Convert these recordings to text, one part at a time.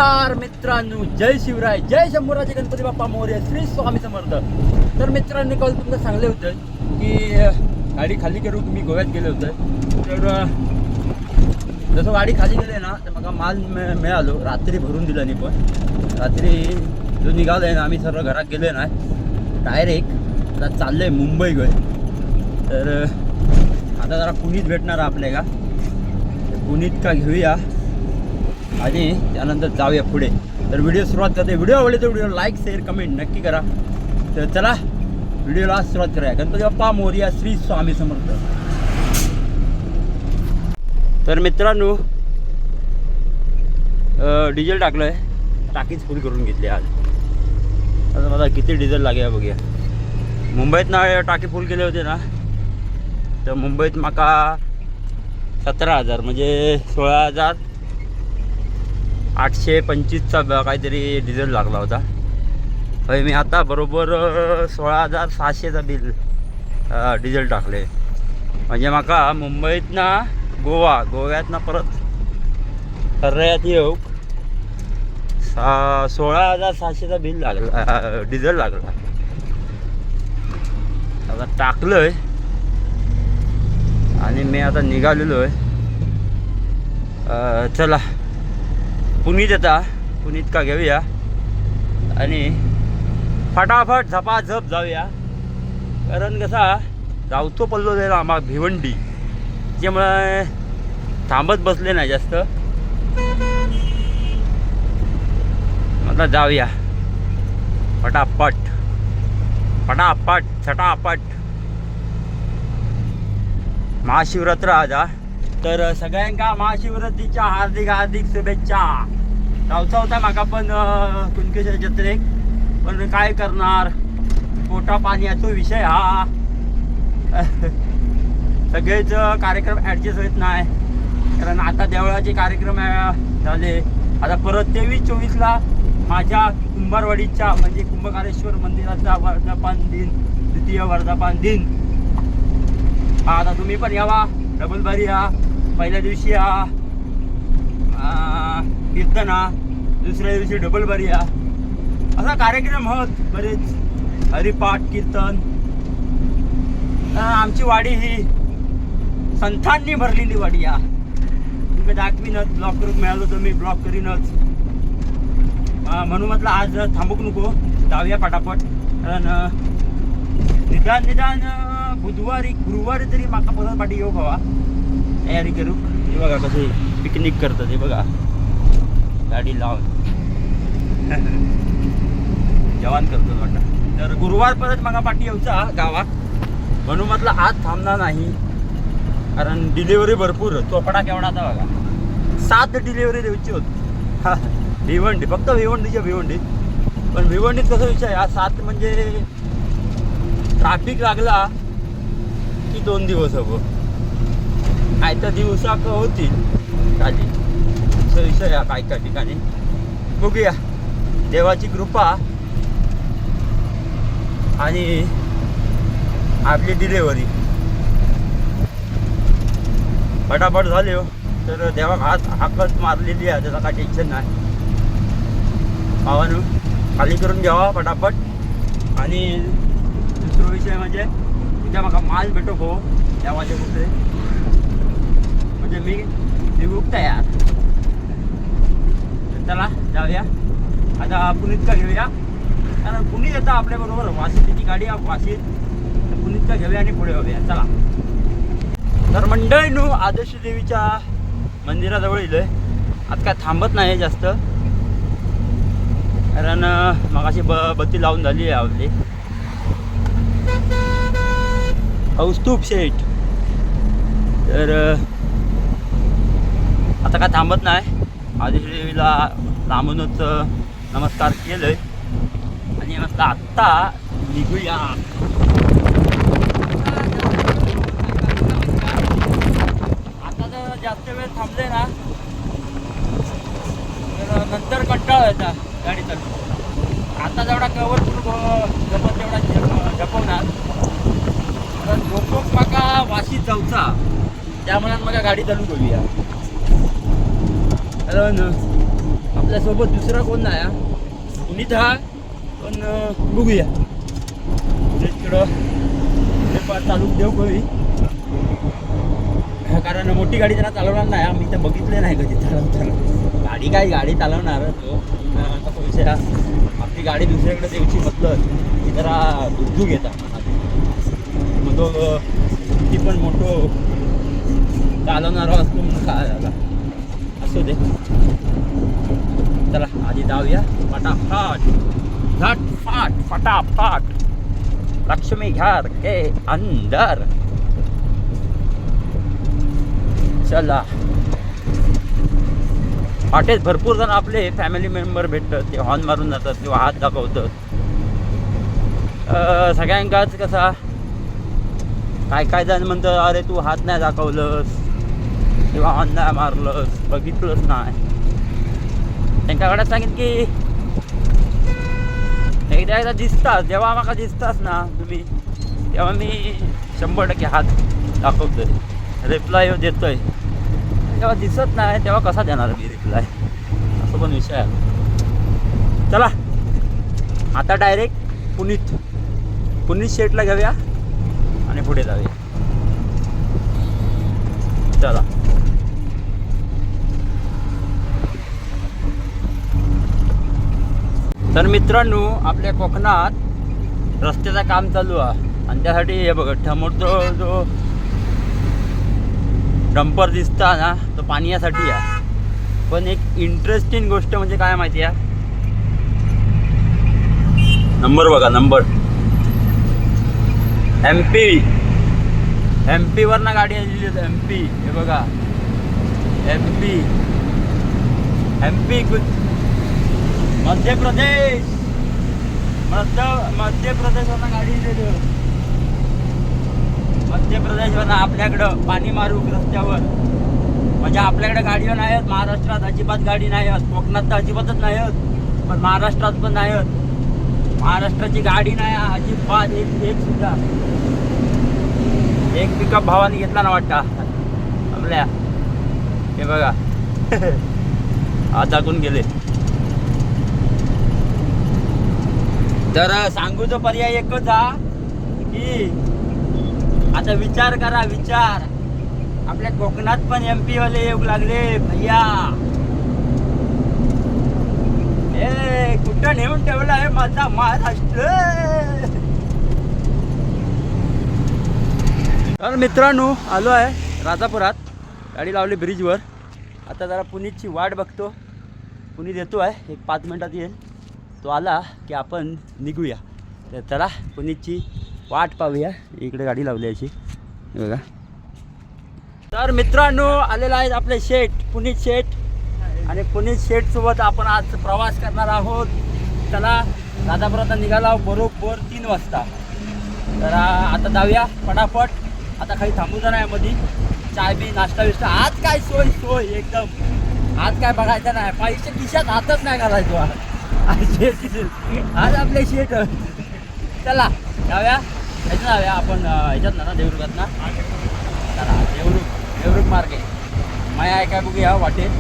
नमस्कार मित्रांनो, जय शिवराय, जय शंभूराजे गणपती बाप्पा मोरया, श्री स्वामी समर्थ. तर मित्रांनी काल तुम्हाला सांगले होते की गाडी खाली करून तुम्ही गोव्यात गेले होते. तर जसं गाडी खाली गेले ना तर मला माल मिळालो. रात्री भरून दिलं नाही, पण रात्री जो निघालो आहे ना आम्ही सर्व घरात गेले ना डायरेक्ट आता चाललं आहे मुंबई गय. तर आता जरा पुणीत भेटणार आपल्या का पुणीत का घेऊया आणि त्यानंतर जाऊया पुढे. तर व्हिडिओ सुरुवात करते. व्हिडिओ आवडले तर व्हिडिओ लाईक शेअर कमेंट नक्की करा. तर चला व्हिडिओला सुरुवात करूया. गणपती बाप्पा मोरया, श्री स्वामी समर्थ. तर मित्रांनो डिझेल टाकलं आहे, टाकीच फुल करून घेतली आज. आता मला किती डिझेल लागेल बघूया. मुंबईत ना टाकी फुल केले होते ना तर मुंबईत माका 17,000 म्हणजे 16,825चा काहीतरी डिझेल लागला होता. मी आता बरोबर 16,600चा बिल डिझेल टाकले. म्हणजे माका मुंबईत ना गोव्यात ना परत खर्यात येऊ 16,600चा बिल लागला, डिझेल लागला. आता टाकलं आहे आणि मी आता निघालेलो आहे. चला पुणीत पुणीत का घेऊया आणि फटाफट झपाझप जाऊया. कारण कसा जाऊचो पल्लो जाईल आम्हाला भिवंडी, त्यामुळे थांबत बसले नाही जास्त. आता जाऊया फटाफट फटाफट छटापट. महाशिवरात्र आज. तर सगळ्यांका महाशिवरात्रीच्या हार्दिक हार्दिक शुभेच्छा. जाऊचा होता माका पण कुणकेश्वर जत्रेक, पण काय करणार, पोटा पाण्याचा विषय हा. सगळेच कार्यक्रम ॲडजस्ट होत नाही. कारण आता देवळाचे कार्यक्रम झाले. आता परत 23-24ला माझ्या कुंभारवाडीच्या म्हणजे कुंभकारेश्वर मंदिराचा वर्धापन दिन, द्वितीय वर्धापन दिन. आता तुम्ही पण यावा. डबल बारी या, पहिल्या दिवशी या कीर्तन हा, दुसऱ्या दिवशी डबल बारी या, असा कार्यक्रम होत बरेच. हरिपाठ कीर्तन. आमची वाडी ही संतांनी भरलेली वाडी या. तुम्ही दाखवीनच, ब्लॉक करून मिळालो तर मी ब्लॉक करीनच. म्हणून म्हटलं आज थांबूक नको, जाऊया पटापट. कारण निदान गुरुवारी तरी माका परत पाठी येऊ भावा, तयारी करू. हे बघा कसे पिकनिक करतात, हे बघा गाडी लावून जेवण करतात वाटतं. तर गुरुवार परत मागा पाठी येऊचा गावात. म्हणून म्हटलं आज थांबणार नाही, कारण डिलिव्हरी भरपूर. चोपडा केवढा आता बघा, 7 डिलिव्हरी द्यायची होत. भिवंडी, फक्त भिवंडीत. पण भिवंडीत कसं विषय हा, 7 म्हणजे ट्रॅफिक लागला की 2 दिवस हवं. काय तर दिवसाक होतील खाली, असा विषय हा काय ठिकाणी. बघूया देवाची कृपा आणि आपली डिलेवरी फटाफट झाली हो. तर देवा हाकत मारलेली आहे, त्याचा काय टेन्शन नाही. भावानं खाली करून घ्यावा फटाफट. आणि दुसरा विषय म्हणजे उद्या मला माल भेटो हो देवाच्या कुठे, म्हणजे मी निघूक तयार. चला जाऊया आता पुणीत का घेऊया. कारण पुणीत येतं आपल्याबरोबर वाशीची गाडी आहे, वाशीत. पुणीत का घेऊया आणि पुढे जाऊया. चला. तर मंडळींनो आदर्श देवीच्या मंदिराजवळ इलोय. आता काय थांबत नाही जास्त, कारण मगाशी बत्ती लावून झाली आहे आपली. कौस्तुभ शेठ. तर आता काय थांबत नाही. आदर्श देवीला लांबूनच नमस्कार केलंय आणि म्हटलं आत्ता निघूया. आता जर जास्त वेळ थांबले ना तर नंतर कंटाळा येता गाडी चालू. आता जेवढा कवर जपत तेवढा जपवणार. तर झोपक माका वाशीत जाऊचा, त्यामुळे मला गाडी चालू करूया. कारण आपल्यासोबत दुसरा कोण नाही हा. पुनीत हा पण बघूया इकडं चालू देऊ कवी, कारण मोठी गाडी त्यांना चालवणार नाही. आम्ही तर बघितले नाही कधी चालवताना. गाडी चालवणार तो कसा विषय हा, आपली गाडी दुसऱ्याकडे द्यायची म्हटलं की जरा दुखदुख येतात. मग तो किती पण मोठो चालवणारा असतो म्हणून काय झाला असू दे. चला आधी जाऊया फटाफट झटफाट फटाफट लक्ष्मी घर के अंदर. चला वाटेत भरपूर जण आपले फॅमिली मेंबर भेटतात, ते हॉर्न मारून जातात किंवा हात दाखवतात. सगळ्यांकाच कसा काय जण म्हणतात अरे तू हात नाही दाखवलंस किंवा हॉर्न नाही मारलंस, बघितलंच नाही. त्यांच्याकडे सांगितलं की एकदा दिसतात, जेव्हा माका दिसताच ना तुम्ही तेव्हा मी 100% हात दाखवतोय, रिप्लाय देतोय. जेव्हा दिसत नाही तेव्हा कसा देणार मी रिप्लाय, असं पण विषय आहे. चला आता डायरेक्ट पुनीत शेटला घेऊया आणि पुढे जाऊया. चला तर मित्रांनो, आपल्या कोकणात रस्त्याचं काम चालू आहे आणि त्यासाठी हे बघा ठमोरतो जो डंपर दिसता ना तो पाण्यासाठी आहे. पण एक इंटरेस्टिंग गोष्ट म्हणजे काय माहिती आहे, नंबर बघा, नंबर MP वरनं गाडी आलेली आहे. MP हे बघा, MP मध्य प्रदेश मध्यप्रदेशवरनं गाडी दिली. मध्य प्रदेशवरनं आपल्याकडं पाणी मारू रस्त्यावर, म्हणजे आपल्याकडे गाडीवर नाही आहेत. महाराष्ट्रात अजिबात गाडी नाही आहेत, कोकणात तर अजिबातच नाही आहेत, पण महाराष्ट्रात पण नाही आहेत. महाराष्ट्राची गाडी नाही अजिबात एक सुद्धा. एक पिकअप भावाने घेतला ना वाटता आपल्या, हे बघा आज दाखवून गेले. तर सांगूचा पर्याय एकच हा की आता विचार करा, विचार आपल्या कोकणात पण MP वाले येऊ लागले भैया. ए कुठं नेऊन ठेवला आहे माझा महाराष्ट्र. तर मित्रांनो आलो आहे राजापुरात, गाडी लावली ब्रिजवर. आता जरा पुनीतची वाट बघतो. पुनीत येतो आहे, एक 5 मिनिटात येईल. तो आला की आपण निघूया. तर चला पुनीतची वाट पाहूया. इकडे गाडी लावली याची बघा. तर मित्रांनो आलेला आहेत आपले शेठ, पुनीत शेठ. आणि पुनीत शेठसोबत आपण आज प्रवास करणार आहोत. चला राजापुरात निघाला बरोबर 3 वाजता. तर आता जाऊया फटाफट. आता काही थांबूचा नाही मध्ये, चाय बी नाश्ता बिष्टा. आज काय सोय एकदम, आज काय बघायचं नाही, पैसे खिशात हातच नाही घालायचो आज आपले शेठ. चला जाऊया, ह्याच्यात जाऊया आपण, ह्याच्यात ना देवरुगात ना. चला देवरुग मार्गे माया आहे काय बघूया वाटेल.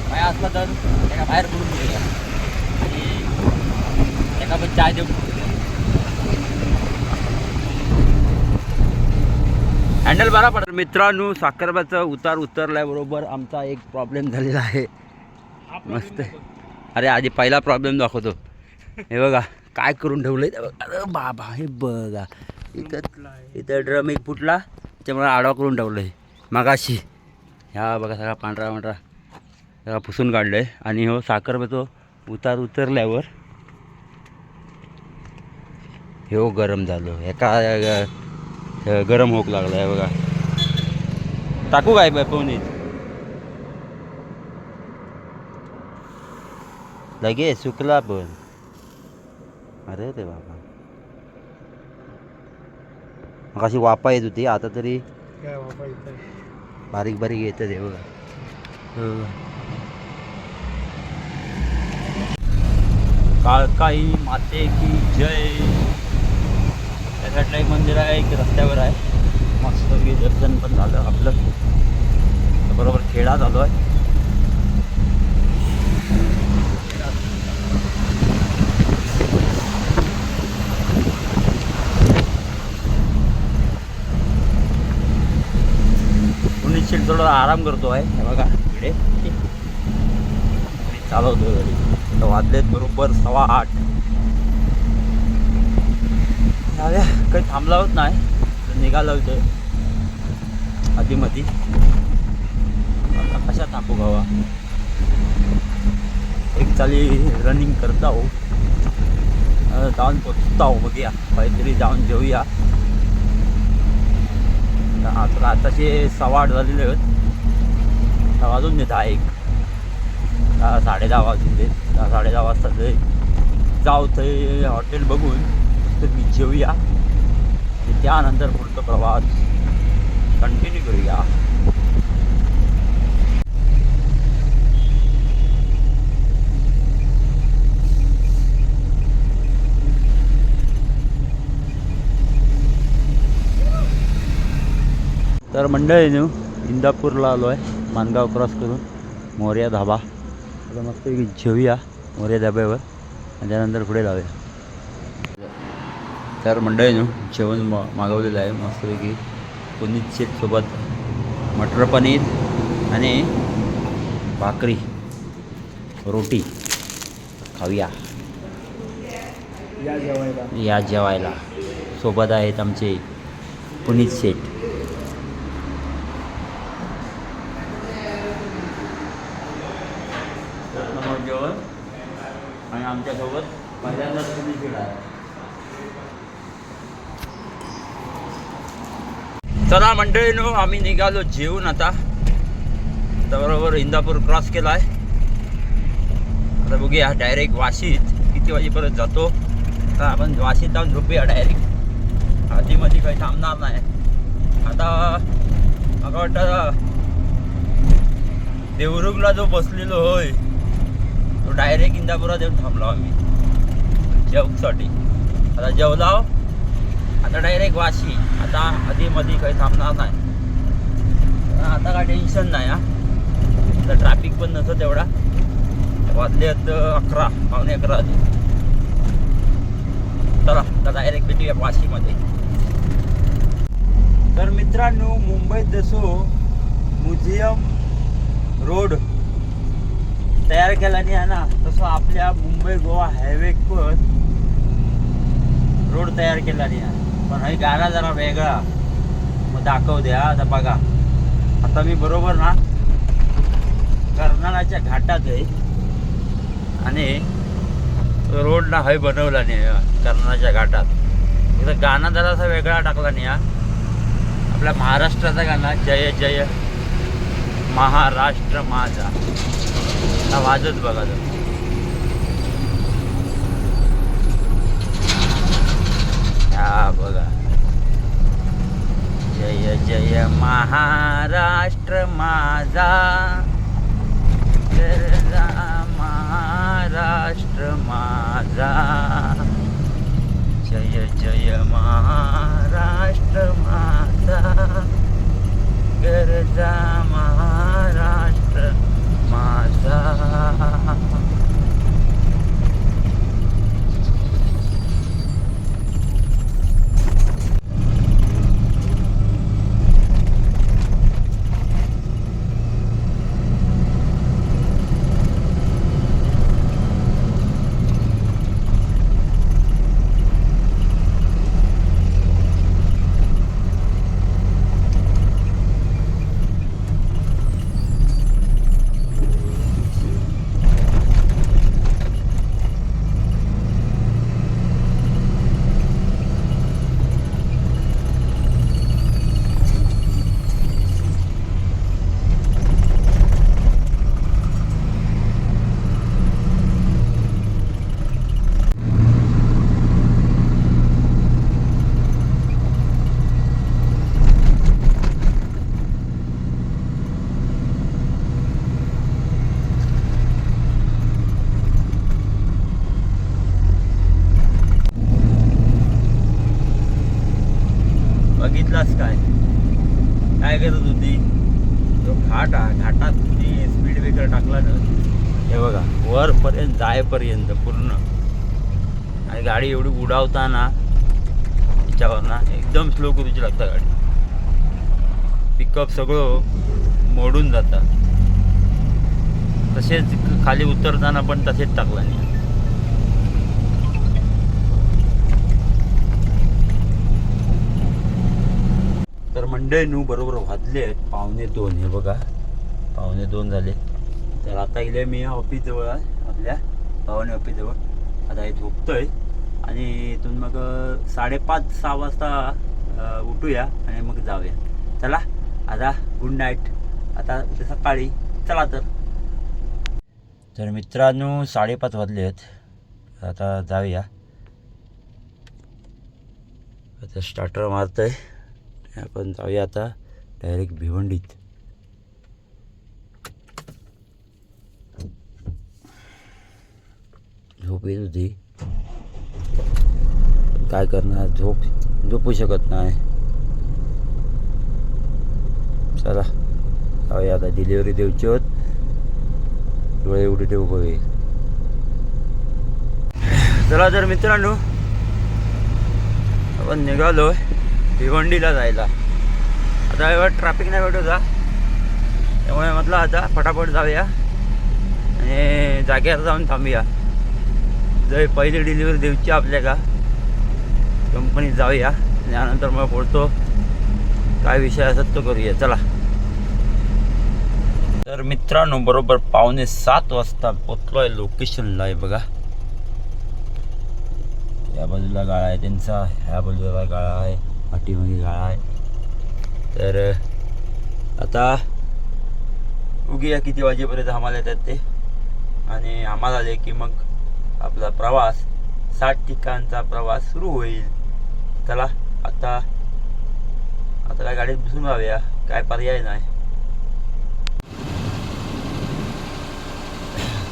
माया असला तर एका बाहेर करून घेऊया आणि एका पण चाय देऊ. हँडल बरा पडत. मित्रांनो साखरबाचा उतरल्याबरोबर आमचा एक प्रॉब्लेम झालेला आहे. मस्त. अरे आधी पहिला प्रॉब्लेम दाखवतो. हे बघा काय करून ठेवलंय. अरे बाबा हे बघा, इथं ड्रम एक फुटला, त्याच्यामुळे आडवा करून ठेवलंय मगाशी. ह्या बघा सगळा पांढरा सगळा पुसून काढलंय. आणि हो साखरबाचा उतरल्यावर हे गरम झालं, एका गरम होक लागला आहे बघा. टाकू काय पोनीत लगे सुकला पण. अरे ते बाबा मग अशी वापा येत होती, आता तरी बारीक बारीक येतं ते बघा. काळकाई माते की जय. त्या साईडला एक मंदिर आहे, एक रस्त्यावर आहे. मस्त दर्शन पण झालं आपलं. बरोबर खेळा चालू आहे. थोडं आराम करतो आहे. हे बघा इकडे मी चालवतो गाडी. तर वाजलेत बरोबर 8:15. झाल्या काही थांबला होत नाही, निघालं होतं आधीमध्ये. आता कशा थांबू गावा, एक चाली रनिंग करता हो, जाऊन पोचता हो. बघूया काहीतरी जाऊन जेऊया. आता आताचे 8:15 झालेले आहेत. वाजून दे 10-1, 10-10:30 वाजून दे. 10-10:30 वाजता ते जाऊ ते हॉटेल बघून तर मी जेऊया आणि त्यानंतर पुढचा प्रवास कंटिन्यू करूया. तर मंडळीनं इंदापूरला आलो आहे, मानगाव क्रॉस करून मोरया धाबा. आता मस्त जेऊया मोरया धाब्यावर आणि त्यानंतर पुढे जाऊया. तर मंडळीनं जेवण मागवलेलं आहे मस्तपैकी. पुनीत शेटसोबत मटर पनीर आणि भाकरी रोटी खाऊया. या जेवायला सोबत आहेत आमचे पुनीत शेट. जेवण आणि आमच्यासोबत पहिल्यांदाच पुनीत शेट आहे. चला मंडळीनो, आम्ही निघालो जेवून. आता बरोबर इंदापूर क्रॉस केला आहे. आता बघूया डायरेक्ट वाशीत किती वाजेपर्यंत जातो. तर आपण वाशीत जाऊन झोपूया डायरेक्ट, आधीमध्ये काही थांबणार नाही. आता मला वाटतं देवरुखला जो बसलेलो होय तो डायरेक्ट इंदापुरात येऊन थांबलो आम्ही जेवसाठी. आता जेवलाव, आता डायरेक्ट वाशी. आता आधीमध्ये काही थांबणार नाही. आता काय टेन्शन नाही हा. तर ट्रॅफिक पण नसतं तेवढा. वाजले आहेत 11, पावणे 11 आधी. चला आता डायरेक्ट भेटूया वाशीमध्ये. तर मित्रांनो, मुंबईत जसो म्युझियम रोड तयार केला नाही आहे ना, तसं आपल्या मुंबई गोवा हायवे पण रोड तयार केला नाही आहे. पण हे गाणं जरा वेगळा मग दाखव द्या. आता बघा, आता मी बरोबर ना कर्नाळाच्या घाटात आहे आणि रोडला हय बनवला नाही कर्नाळाच्या घाटात. इथं गाणं जरासा वेगळा टाकला नाही हा. आपल्या महाराष्ट्राचा गाणं जय जय महाराष्ट्र माझा हा वाजत बघा. हा बघा, जय जय महाराष्ट्र माझा, गरजा महाराष्ट्र माझा, जय जय महाराष्ट्र माझा, गरजा महाराष्ट्र माझा. बघितलास काय काय करत होती तो घाटात ती स्पीड ब्रेकर टाकला ना. हे बघा वरपर्यंत जायपर्यंत पूर्ण, आणि गाडी एवढी उडावताना त्याच्यावर ना एकदम स्लो करूची लागतं गाडी. पिकअप सगळं मोडून जातात. तसेच खाली उतरताना पण तसेच टाकला नाही. तर मंडळी बरोबर वाजले आहेत 1:45. हे बघा 1:45 झाले. तर आता गेले मी ऑफिसजवळ आपल्या भावाने ऑफिसजवळ. आता हे झोपतोय आणि इथून मग 5:30-6 वाजता उठूया आणि मग जाऊया. चला आता गुड नाईट. आता उद्या सकाळी चला. तर मित्रांनो 5:30 वाजले आहेत. आता जाऊया. आता स्टार्टर मारतोय. आपण जाऊया आता डायरेक्ट भिवंडीत. झोप येत होती, काय करणार, झोपू शकत नाही. चला जाऊया आता. डिलिव्हरी द्यायची होत. डोळे उडे ठेवू बघे. चला तर मित्रांनो आपण निघालो भिवंडीला जायला. आता एवढं ट्रॅफिक नाही भेटत होता, त्यामुळे म्हटलं आता फटाफट जाऊया आणि जागेवर जाऊन थांबूया. जर पहिली डिलिव्हरी द्यायची आपल्या का कंपनीत जाऊया. त्यानंतर मग बोलतो काय विषय असत तो करूया. चला. तर मित्रांनो बरोबर 6:45 वाजता पोचलो आहे लोकेशनला. आहे बघा, या बाजूला गाळा आहे त्यांचा, ह्या बाजूला गाळा आहे, पाठीमागे गाळा आहे. तर आता बघूया किती वाजेपर्यंत आम्हाला येतात ते. आणि आम्हाला आले की मग आपला प्रवास 60 ठिकाणचा प्रवास सुरू होईल. चला आता काय गाडीत बसून जाऊया, काय पर्याय नाही.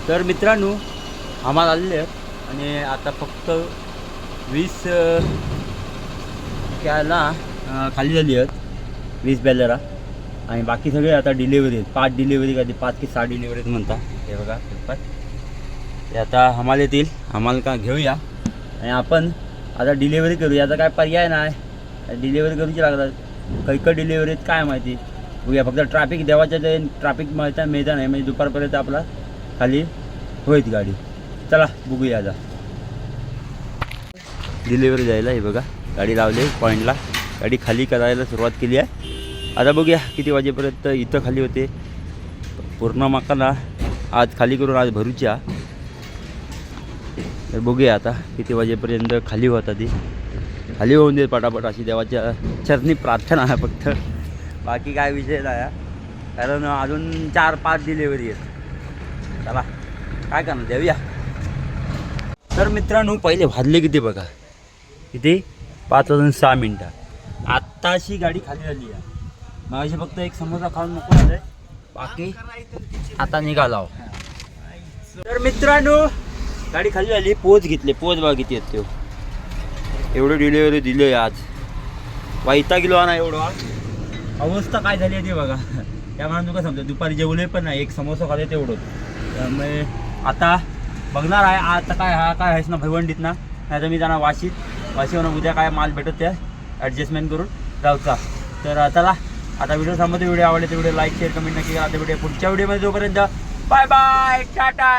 तर मित्रांनो आम्हाला आलेले आहेत आणि आता फक्त 20 कॅला खाली झाली आहेत, 20 बॅलरा. आणि बाकी सगळे आता डिलिव्हरी आहेत. 5 डिलिव्हरी कधी 5 की 6 डिलिव्हरी आहेत म्हणता. हे बघा ते आता आम्हाला येतील. आम्हाला का घेऊया आणि आपण आता डिलिव्हरी करूया. आता काय पर्याय नाही, डिलिव्हरी करूची लागतात. काही डिलिव्हरीत काय माहिती बघूया. फक्त ट्रॅफिक देवाच्या ते ट्रॅफिक मिळता नाही, म्हणजे दुपारपर्यंत आपला खाली होईल गाडी. चला बघूया. आता डिलिव्हरी द्यायला हे बघा गाडी लावली पॉईंटला. गाडी खाली करायला सुरुवात केली आहे. आता बघूया किती वाजेपर्यंत इथं खाली होते. पूर्ण मकाला आज खाली करून आज भरूच्या. तर बघूया आता किती वाजेपर्यंत खाली होता. ती खाली होऊन दे पटापट, अशी देवाच्या चरणी प्रार्थना आहे फक्त. बाकी काय विषय नाही, कारण अजून 4-5 डिलिव्हरी आहेत. चला काय करणार, देऊया. तर मित्रांनो पहिले वाजले किती बघा, किती 5:06. आत्ताशी गाडी खाली झाली आहे. माझी फक्त एक समोसा खाऊन नको झालं, बाकी आता निघाला. तर मित्रांनो गाडी खाली झाली. पोच घेतले. पोच बघा किती आहेत. एवढं डिलिव्हरी दिली आज. वैताग गेलो ना एवढं. अवस्था काय झाली आहे ते बघा. त्यामुळे तुका समजा दुपारी जेवले पण नाही, एक समोसा खाले तेवढं. त्यामुळे आता बघणार आहे आता काय काय आहेस ना भिवंडीत ना, नाही तर मी जाणार वाशीवरून. उद्या काय माल भेटत त्या ॲडजस्टमेंट करून जाऊचा. तर चला आता व्हिडिओ थांबवतो. व्हिडिओ आवडले तर व्हिडिओ लाईक शेअर कमेंट नक्की करा. आता व्हिडिओ पुढच्या व्हिडिओमध्ये जोपर्यंत बाय बाय टाटा.